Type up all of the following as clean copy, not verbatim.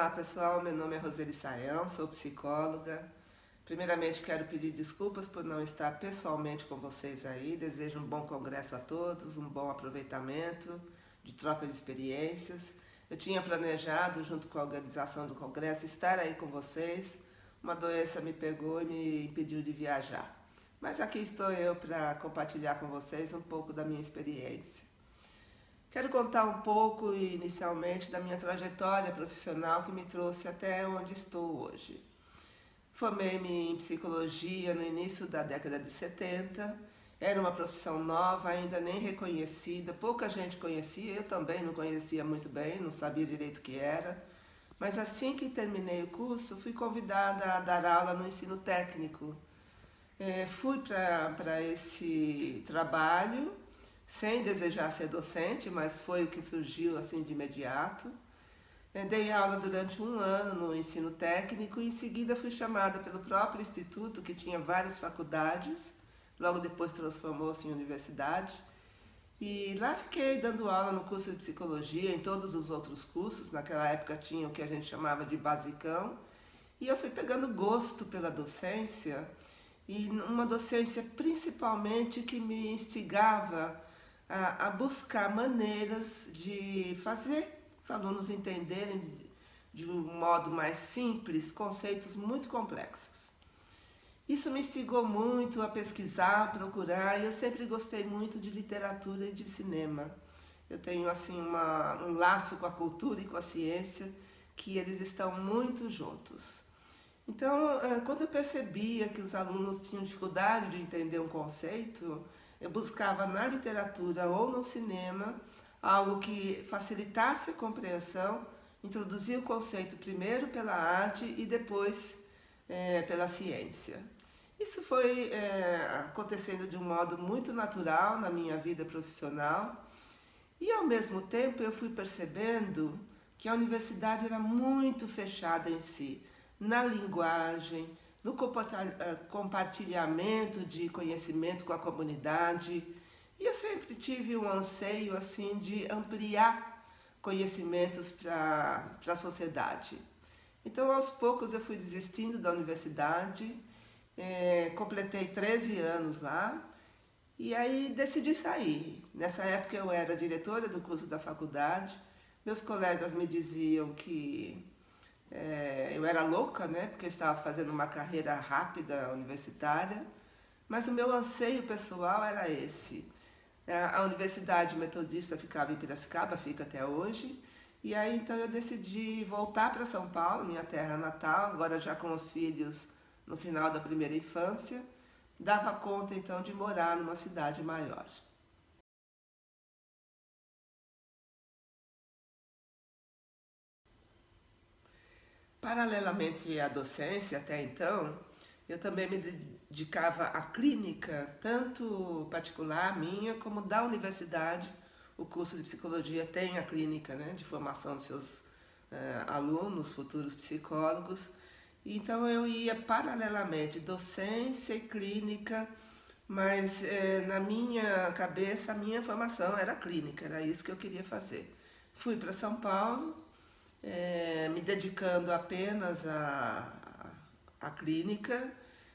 Olá pessoal, meu nome é Roseli Saião, sou psicóloga. Primeiramente quero pedir desculpas por não estar pessoalmente com vocês aí. Desejo um bom congresso a todos, um bom aproveitamento, de troca de experiências. Eu tinha planejado, junto com a organização do congresso, estar aí com vocês. Uma doença me pegou e me impediu de viajar. Mas aqui estou eu para compartilhar com vocês um pouco da minha experiência. Quero contar um pouco, inicialmente, da minha trajetória profissional que me trouxe até onde estou hoje. Formei-me em psicologia no início da década de 70, era uma profissão nova, ainda nem reconhecida, pouca gente conhecia, eu também não conhecia muito bem, não sabia direito o que era, mas assim que terminei o curso, fui convidada a dar aula no ensino técnico. Fui para esse trabalho, sem desejar ser docente, mas foi o que surgiu assim de imediato. Dei aula durante um ano no ensino técnico e em seguida fui chamada pelo próprio instituto, que tinha várias faculdades, logo depois transformou-se em universidade. E lá fiquei dando aula no curso de psicologia, em todos os outros cursos, naquela época tinha o que a gente chamava de basicão, e eu fui pegando gosto pela docência, e uma docência principalmente que me instigava a buscar maneiras de fazer os alunos entenderem de um modo mais simples conceitos muito complexos. Isso me instigou muito a pesquisar, a procurar, e eu sempre gostei muito de literatura e de cinema. Eu tenho assim um laço com a cultura e com a ciência, que eles estão muito juntos. Então, quando eu percebia que os alunos tinham dificuldade de entender um conceito, eu buscava na literatura ou no cinema algo que facilitasse a compreensão, introduzia o conceito primeiro pela arte e depois pela ciência. Isso foi acontecendo de um modo muito natural na minha vida profissional e, ao mesmo tempo, eu fui percebendo que a universidade era muito fechada em si, na linguagem, no compartilhamento de conhecimento com a comunidade. E eu sempre tive um anseio assim de ampliar conhecimentos para a sociedade. Então, aos poucos, eu fui desistindo da universidade, completei 13 anos lá e aí decidi sair. Nessa época eu era diretora do curso da faculdade, meus colegas me diziam que eu era louca, né, porque eu estava fazendo uma carreira rápida universitária, mas o meu anseio pessoal era esse. A Universidade Metodista ficava em Piracicaba, fica até hoje, e aí então eu decidi voltar para São Paulo, minha terra natal, agora já com os filhos no final da primeira infância, dava conta então de morar numa cidade maior. Paralelamente à docência, até então, eu também me dedicava à clínica, tanto particular minha, como da universidade. O curso de psicologia tem a clínica, né, de formação dos seus alunos, futuros psicólogos. Então eu ia paralelamente, docência e clínica, mas na minha cabeça a minha formação era clínica, era isso que eu queria fazer. Fui para São Paulo, me dedicando apenas à clínica,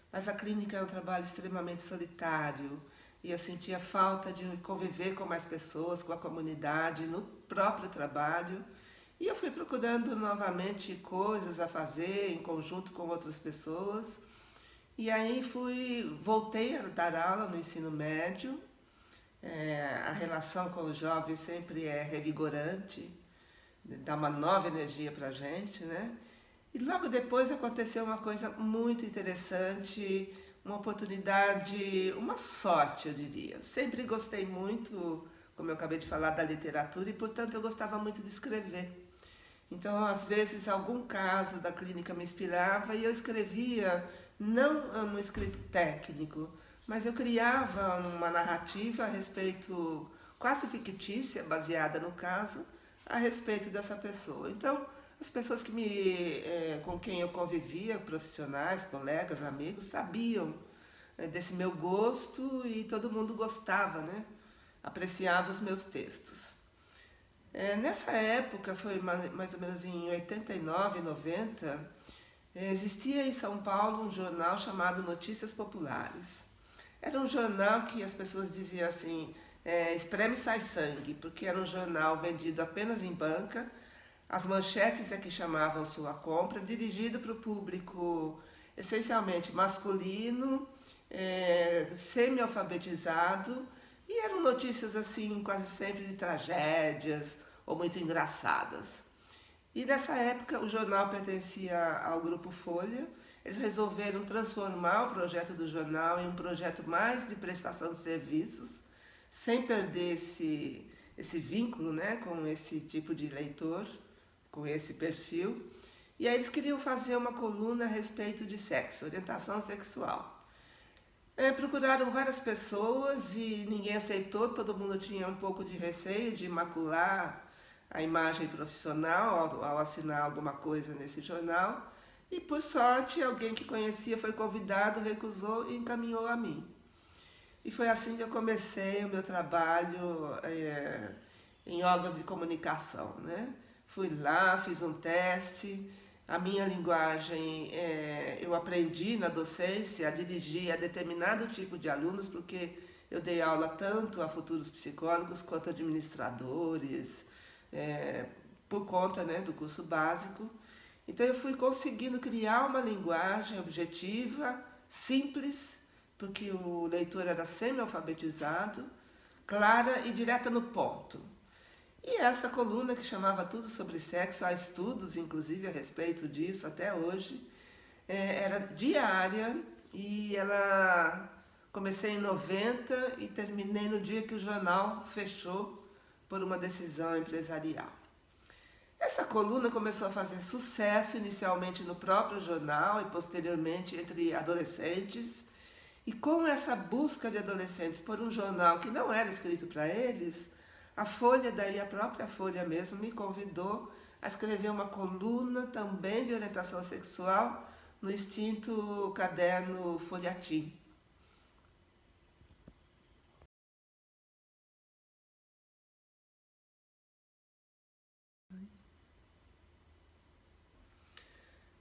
mas a clínica é um trabalho extremamente solitário e eu sentia falta de conviver com mais pessoas, com a comunidade, no próprio trabalho. E eu fui procurando novamente coisas a fazer em conjunto com outras pessoas. E aí voltei a dar aula no ensino médio. A relação com os jovens sempre é revigorante, dá uma nova energia para a gente, né? E logo depois aconteceu uma coisa muito interessante, uma oportunidade, uma sorte, eu diria. Sempre gostei muito, como eu acabei de falar, da literatura e, portanto, eu gostava muito de escrever. Então, às vezes, algum caso da clínica me inspirava e eu escrevia, não um escrito técnico, mas eu criava uma narrativa a respeito, quase fictícia, baseada no caso, a respeito dessa pessoa. Então, as pessoas com quem eu convivia, profissionais, colegas, amigos, sabiam desse meu gosto e todo mundo gostava, né? Apreciava os meus textos. Nessa época, foi mais ou menos em 89, 90, existia em São Paulo um jornal chamado Notícias Populares. Era um jornal que as pessoas diziam assim, espreme sai sangue, porque era um jornal vendido apenas em banca, as manchetes é que chamavam sua compra, dirigido para o público essencialmente masculino, semi-alfabetizado, e eram notícias assim, quase sempre de tragédias ou muito engraçadas. E nessa época o jornal pertencia ao Grupo Folha. Eles resolveram transformar o projeto do jornal em um projeto mais de prestação de serviços, sem perder esse vínculo, né, com esse tipo de leitor, com esse perfil. E aí eles queriam fazer uma coluna a respeito de sexo, orientação sexual. Procuraram várias pessoas e ninguém aceitou, todo mundo tinha um pouco de receio de macular a imagem profissional ao assinar alguma coisa nesse jornal. E por sorte, alguém que conhecia foi convidado, recusou e encaminhou a mim. E foi assim que eu comecei o meu trabalho em órgãos de comunicação, né? Fui lá, fiz um teste, a minha linguagem, eu aprendi na docência a dirigir a determinado tipo de alunos, porque eu dei aula tanto a futuros psicólogos quanto administradores, por conta, né, do curso básico. Então eu fui conseguindo criar uma linguagem objetiva, simples, porque o leitor era semi-alfabetizado, clara e direta no ponto. E essa coluna que chamava Tudo sobre Sexo, há estudos inclusive a respeito disso até hoje, era diária e ela comecei em 90 e terminei no dia que o jornal fechou por uma decisão empresarial. Essa coluna começou a fazer sucesso inicialmente no próprio jornal e posteriormente entre adolescentes. E com essa busca de adolescentes por um jornal que não era escrito para eles, a Folha, daí a própria Folha mesmo, me convidou a escrever uma coluna também de orientação sexual no extinto caderno Folhatim.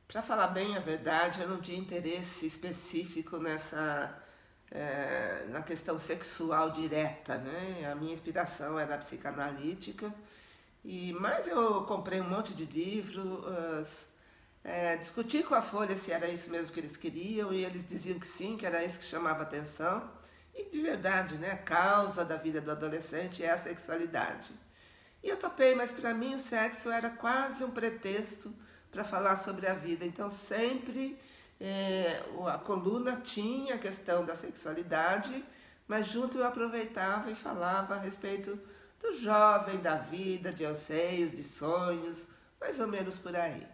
Para falar bem a verdade, eu não tinha interesse específico na questão sexual direta, né? A minha inspiração era psicanalítica, mas eu comprei um monte de livros, discuti com a Folha se era isso mesmo que eles queriam, e eles diziam que sim, que era isso que chamava atenção. E de verdade, né? A causa da vida do adolescente é a sexualidade. E eu topei, mas para mim o sexo era quase um pretexto para falar sobre a vida. Então sempre a coluna tinha a questão da sexualidade, mas junto eu aproveitava e falava a respeito do jovem, da vida, de anseios, de sonhos, mais ou menos por aí.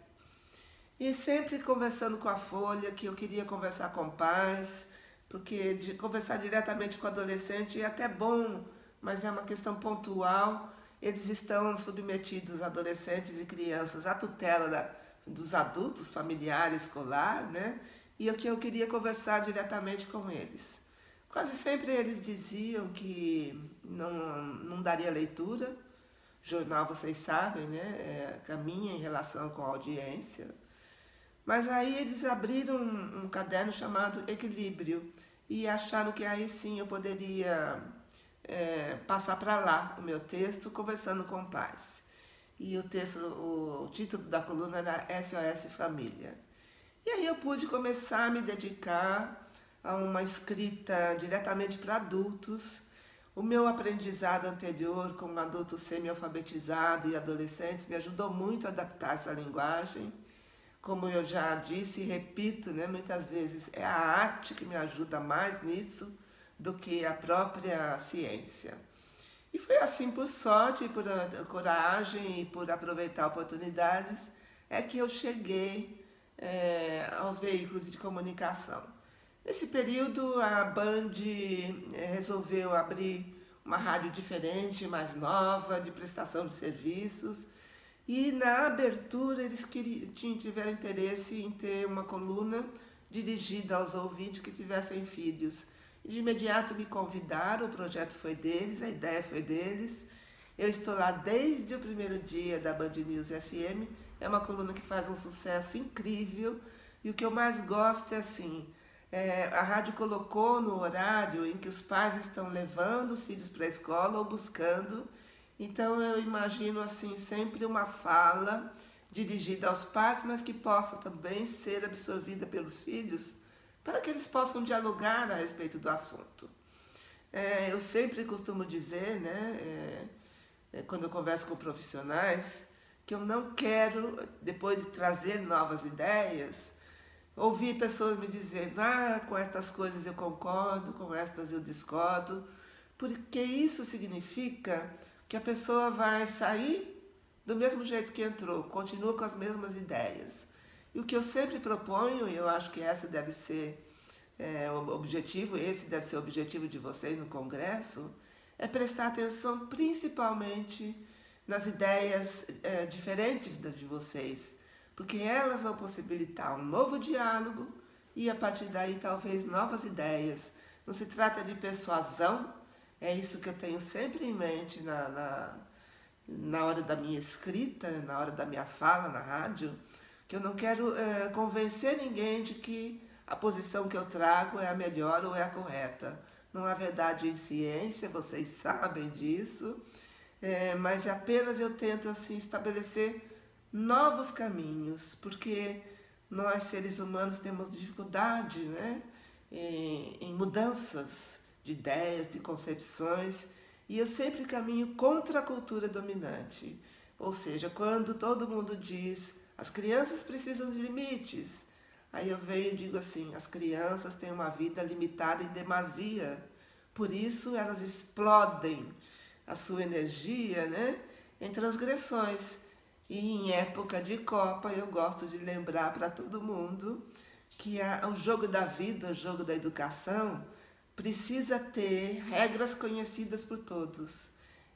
E sempre conversando com a Folha, que eu queria conversar com pais, porque conversar diretamente com o adolescente é até bom, mas é uma questão pontual. Eles estão submetidos, adolescentes e crianças, à tutela dos adultos, familiar, escolar, né? E o que eu queria conversar diretamente com eles. Quase sempre eles diziam que não daria leitura. Jornal, vocês sabem, né? Caminha em relação com a audiência. Mas aí eles abriram um caderno chamado Equilíbrio e acharam que aí sim eu poderia passar para lá o meu texto, conversando com pais. E o título da coluna era SOS Família. E aí eu pude começar a me dedicar a uma escrita diretamente para adultos. O meu aprendizado anterior com adultos semi-alfabetizados e adolescentes me ajudou muito a adaptar essa linguagem. Como eu já disse e repito, né, muitas vezes é a arte que me ajuda mais nisso do que a própria ciência. E foi assim, por sorte, por coragem e por aproveitar oportunidades, que eu cheguei aos veículos de comunicação. Nesse período, a Band resolveu abrir uma rádio diferente, mais nova, de prestação de serviços. E na abertura eles tiveram interesse em ter uma coluna dirigida aos ouvintes que tivessem filhos. De imediato me convidaram, o projeto foi deles, a ideia foi deles, Eu estou lá desde o primeiro dia da Band News FM. É uma coluna que faz um sucesso incrível. E o que eu mais gosto é assim, a rádio colocou no horário em que os pais estão levando os filhos para a escola ou buscando. Então eu imagino assim sempre uma fala dirigida aos pais, mas que possa também ser absorvida pelos filhos, para que eles possam dialogar a respeito do assunto. Eu sempre costumo dizer, né, quando eu converso com profissionais, que eu não quero, depois de trazer novas ideias, ouvir pessoas me dizendo, com estas coisas eu concordo, com estas eu discordo, porque isso significa que a pessoa vai sair do mesmo jeito que entrou, continua com as mesmas ideias. E o que eu sempre proponho, e eu acho que essa deve ser o objetivo, esse deve ser o objetivo de vocês no Congresso, é prestar atenção principalmente nas ideias diferentes das de vocês, porque elas vão possibilitar um novo diálogo e a partir daí talvez novas ideias. Não se trata de persuasão, é isso que eu tenho sempre em mente na hora da minha escrita, na hora da minha fala na rádio, que eu não quero convencer ninguém de que a posição que eu trago é a melhor ou é a correta. Não há verdade em ciência, vocês sabem disso, mas apenas eu tento assim estabelecer novos caminhos, porque nós seres humanos temos dificuldade, né, em mudanças de ideias, de concepções, e eu sempre caminho contra a cultura dominante. Ou seja, quando todo mundo diz as crianças precisam de limites, aí eu venho e digo assim, as crianças têm uma vida limitada em demasia, por isso elas explodem a sua energia, né, em transgressões. E em época de Copa eu gosto de lembrar para todo mundo que o jogo da vida, o jogo da educação, precisa ter regras conhecidas por todos.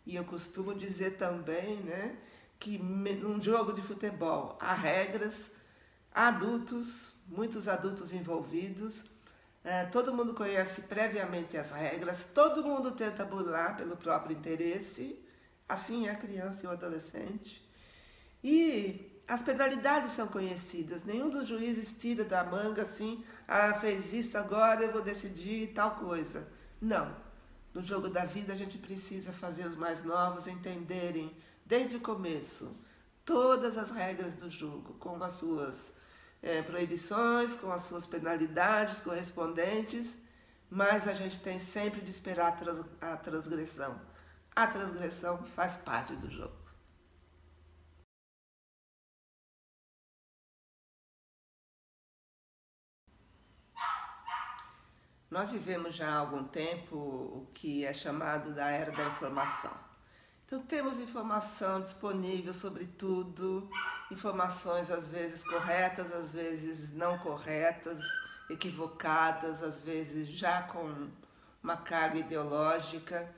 E eu costumo dizer também, né, que num jogo de futebol há regras, há adultos, muitos adultos envolvidos, todo mundo conhece previamente as regras, todo mundo tenta burlar pelo próprio interesse, assim é a criança e o adolescente. E as penalidades são conhecidas, nenhum dos juízes tira da manga assim, fez isso agora, eu vou decidir tal coisa. Não, no jogo da vida a gente precisa fazer os mais novos entenderem desde o começo todas as regras do jogo, com as suas proibições, com as suas penalidades correspondentes, mas a gente tem sempre de esperar a transgressão. A transgressão faz parte do jogo. Nós vivemos já há algum tempo o que é chamado da era da informação. Então temos informação disponível sobre tudo, informações às vezes corretas, às vezes não corretas, equivocadas, às vezes já com uma carga ideológica.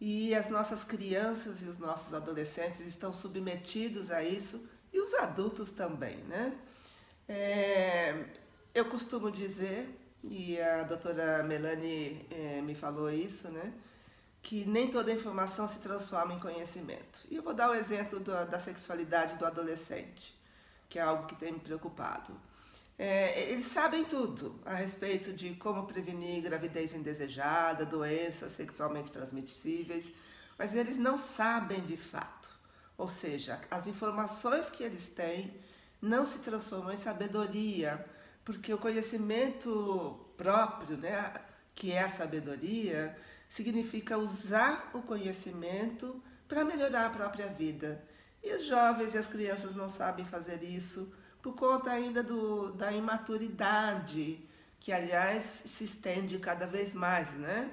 E as nossas crianças e os nossos adolescentes estão submetidos a isso, e os adultos também, né? Eu costumo dizer, e a doutora Melanie me falou isso, né, que nem toda informação se transforma em conhecimento. E eu vou dar o exemplo da sexualidade do adolescente, que é algo que tem me preocupado. Eles sabem tudo a respeito de como prevenir gravidez indesejada, doenças sexualmente transmissíveis, mas eles não sabem de fato. Ou seja, as informações que eles têm não se transformam em sabedoria, porque o conhecimento próprio, né, que é a sabedoria, significa usar o conhecimento para melhorar a própria vida. E os jovens e as crianças não sabem fazer isso por conta ainda da imaturidade, que aliás se estende cada vez mais, né?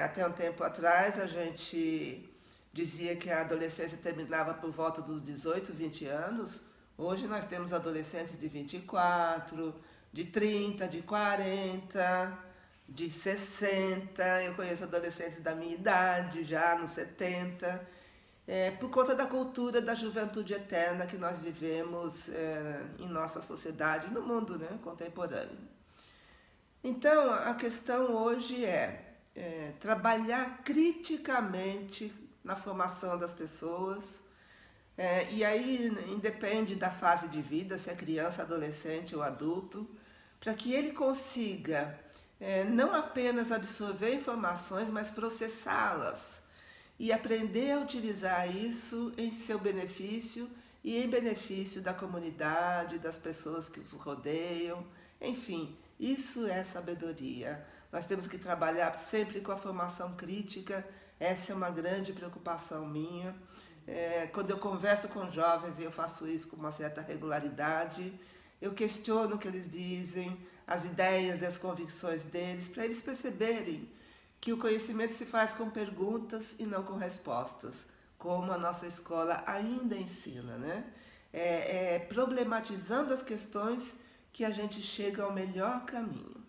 Até um tempo atrás a gente dizia que a adolescência terminava por volta dos 18, 20 anos. Hoje nós temos adolescentes de 24, de 30, de 40, de 60. Eu conheço adolescentes da minha idade, já nos 70. Por conta da cultura da juventude eterna que nós vivemos em nossa sociedade, no mundo, né, contemporâneo. Então, a questão hoje é trabalhar criticamente na formação das pessoas. E aí independe da fase de vida, se é criança, adolescente ou adulto, para que ele consiga não apenas absorver informações, mas processá-las e aprender a utilizar isso em seu benefício e em benefício da comunidade, das pessoas que os rodeiam, enfim, isso é sabedoria. Nós temos que trabalhar sempre com a formação crítica, essa é uma grande preocupação minha. Quando eu converso com jovens, e eu faço isso com uma certa regularidade, eu questiono o que eles dizem, as ideias e as convicções deles, para eles perceberem que o conhecimento se faz com perguntas e não com respostas, como a nossa escola ainda ensina, né? Problematizando as questões que a gente chega ao melhor caminho.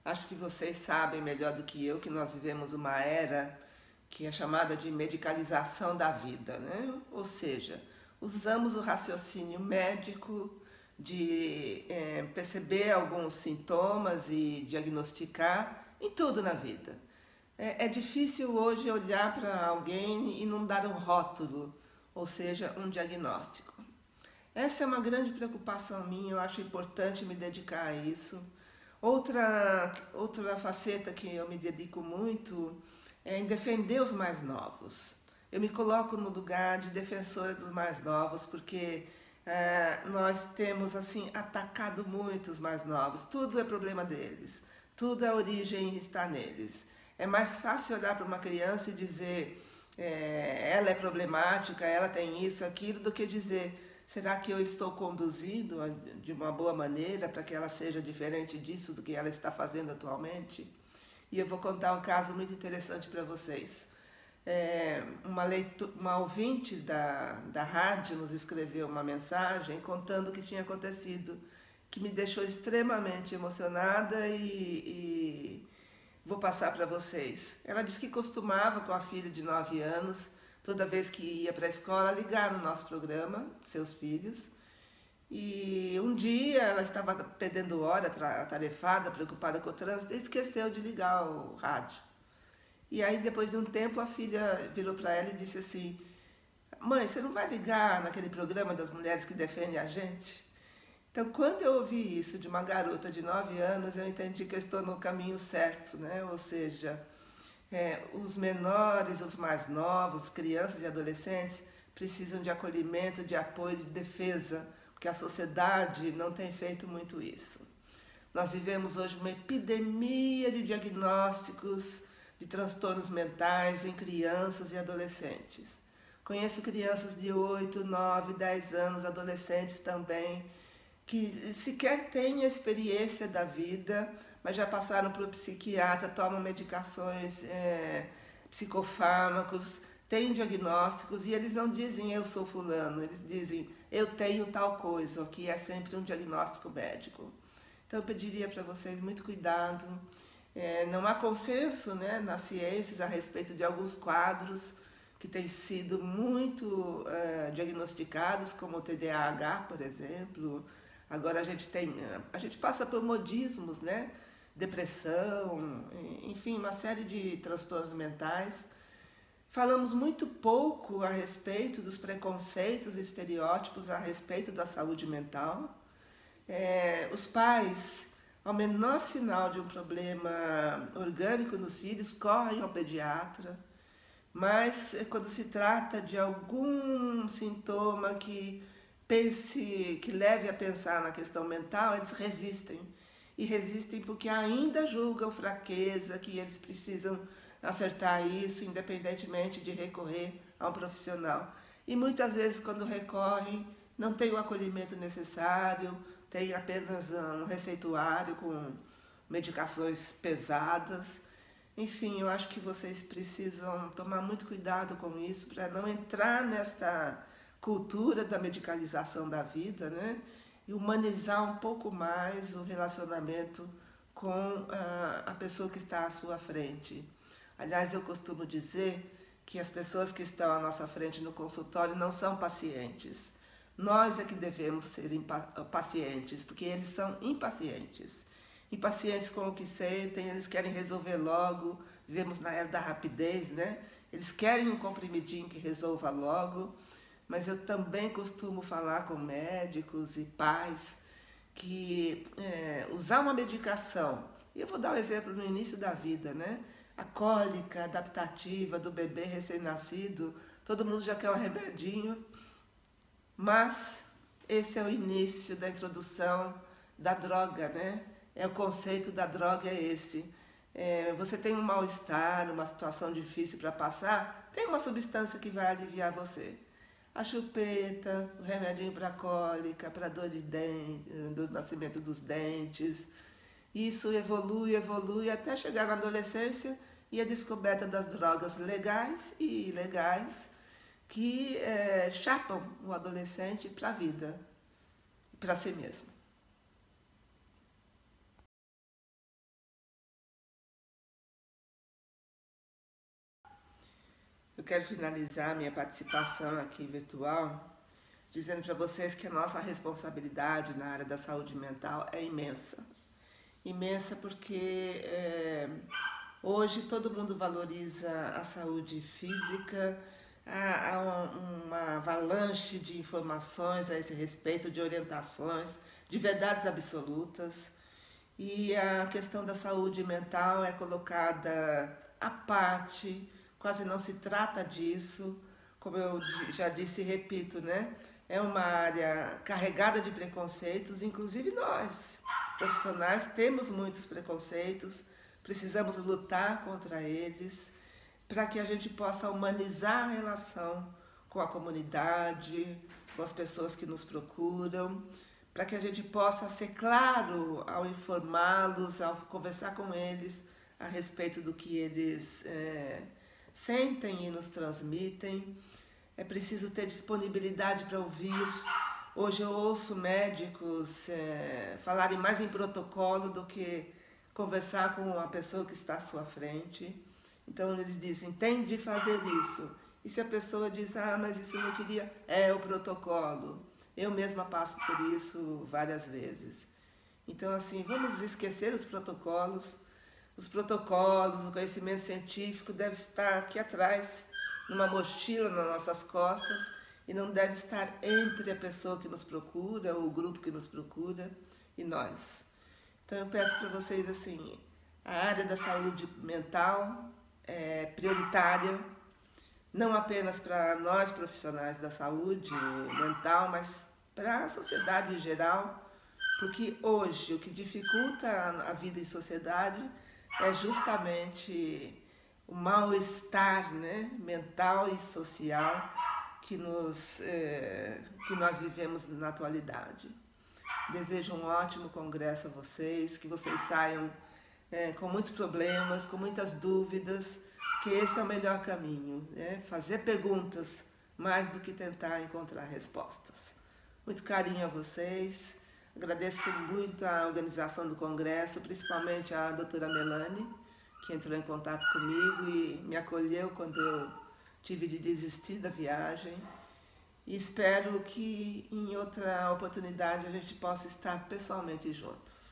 Acho que vocês sabem melhor do que eu que nós vivemos uma era que é chamada de medicalização da vida, né? Ou seja, usamos o raciocínio médico de perceber alguns sintomas e diagnosticar em tudo na vida. É difícil hoje olhar para alguém e não dar um rótulo, ou seja, um diagnóstico. Essa é uma grande preocupação minha, eu acho importante me dedicar a isso. Outra faceta que eu me dedico muito é em defender os mais novos. Eu me coloco no lugar de defensora dos mais novos, porque nós temos assim atacado muito os mais novos. Tudo é problema deles, tudo a origem está neles. É mais fácil olhar para uma criança e dizer ela é problemática, ela tem isso, aquilo, do que dizer será que eu estou conduzindo de uma boa maneira para que ela seja diferente disso do que ela está fazendo atualmente? E eu vou contar um caso muito interessante para vocês. Uma ouvinte da rádio nos escreveu uma mensagem contando o que tinha acontecido, que me deixou extremamente emocionada e vou passar para vocês. Ela disse que costumava, com a filha de 9 anos, toda vez que ia para a escola, ligar no nosso programa, seus filhos. E um dia ela estava perdendo hora, atarefada, preocupada com o trânsito, e esqueceu de ligar o rádio. E aí, depois de um tempo, a filha virou para ela e disse assim: mãe, você não vai ligar naquele programa das mulheres que defendem a gente? Então, quando eu ouvi isso de uma garota de 9 anos, eu entendi que eu estou no caminho certo, né? Ou seja, os menores, os mais novos, crianças e adolescentes, precisam de acolhimento, de apoio, de defesa, porque a sociedade não tem feito muito isso. Nós vivemos hoje uma epidemia de diagnósticos de transtornos mentais em crianças e adolescentes. Conheço crianças de 8, 9, 10 anos, adolescentes também, que sequer têm a experiência da vida, mas já passaram por psiquiatra, tomam medicações, psicofármacos, têm diagnósticos e eles não dizem eu sou fulano, eles dizem eu tenho tal coisa, que é sempre um diagnóstico médico. Então eu pediria para vocês muito cuidado. Não há consenso, né, nas ciências a respeito de alguns quadros que têm sido muito diagnosticados, como o TDAH, por exemplo. Agora a gente passa por modismos, né? Depressão, enfim, uma série de transtornos mentais. Falamos muito pouco a respeito dos preconceitos e estereótipos a respeito da saúde mental. Os pais, ao menor sinal de um problema orgânico nos filhos, correm ao pediatra, mas quando se trata de algum sintoma que leve a pensar na questão mental, eles resistem. E resistem porque ainda julgam fraqueza, que eles precisam acertar isso, independentemente de recorrer a um profissional. E muitas vezes, quando recorrem, não tem o acolhimento necessário, tem apenas um receituário com medicações pesadas. Enfim, eu acho que vocês precisam tomar muito cuidado com isso para não entrar nesta cultura da medicalização da vida, né? E humanizar um pouco mais o relacionamento com a pessoa que está à sua frente. Aliás, eu costumo dizer que as pessoas que estão à nossa frente no consultório não são pacientes. Nós é que devemos ser pacientes, porque eles são impacientes. Impacientes com o que sentem, eles querem resolver logo. Vivemos na era da rapidez, né? Eles querem um comprimidinho que resolva logo. Mas eu também costumo falar com médicos e pais que usar uma medicação, e eu vou dar um exemplo no início da vida, né? A cólica adaptativa do bebê recém-nascido, todo mundo já quer um remedinho, mas esse é o início da introdução da droga, né? O conceito da droga é esse. Você tem um mal-estar, uma situação difícil para passar, tem uma substância que vai aliviar você. A chupeta, o remedinho para cólica, para dor de dente, do nascimento dos dentes. Isso evolui até chegar na adolescência e a descoberta das drogas legais e ilegais que chapam o adolescente para a vida, para si mesmo. Eu quero finalizar minha participação aqui virtual dizendo para vocês que a nossa responsabilidade na área da saúde mental é imensa. Imensa porque hoje todo mundo valoriza a saúde física, há uma avalanche de informações a esse respeito, de orientações, de verdades absolutas. E a questão da saúde mental é colocada à parte, quase não se trata disso, como eu já disse e repito, né? É uma área carregada de preconceitos, inclusive nós, profissionais, temos muitos preconceitos, precisamos lutar contra eles, para que a gente possa humanizar a relação com a comunidade, com as pessoas que nos procuram, para que a gente possa ser claro ao informá-los, ao conversar com eles a respeito do que eles sentem e nos transmitem. É preciso ter disponibilidade para ouvir. Hoje eu ouço médicos falarem mais em protocolo do que conversar com a pessoa que está à sua frente. Então eles dizem, tem de fazer isso. E se a pessoa diz, mas isso eu não queria, é o protocolo. Eu mesma passo por isso várias vezes. Então, assim, vamos esquecer os protocolos. Os protocolos, o conhecimento científico deve estar aqui atrás, numa mochila nas nossas costas, e não deve estar entre a pessoa que nos procura, o grupo que nos procura e nós. Então eu peço para vocês assim, a área da saúde mental é prioritária, não apenas para nós profissionais da saúde mental, mas para a sociedade em geral, porque hoje o que dificulta a vida em sociedade é justamente o mal-estar, né, mental e social que nós vivemos na atualidade. Desejo um ótimo congresso a vocês, que vocês saiam com muitos problemas, com muitas dúvidas, que esse é o melhor caminho, né? Fazer perguntas mais do que tentar encontrar respostas. Muito carinho a vocês, agradeço muito a organização do congresso, principalmente a doutora Melanie, que entrou em contato comigo e me acolheu quando eu tive de desistir da viagem. E espero que em outra oportunidade a gente possa estar pessoalmente juntos.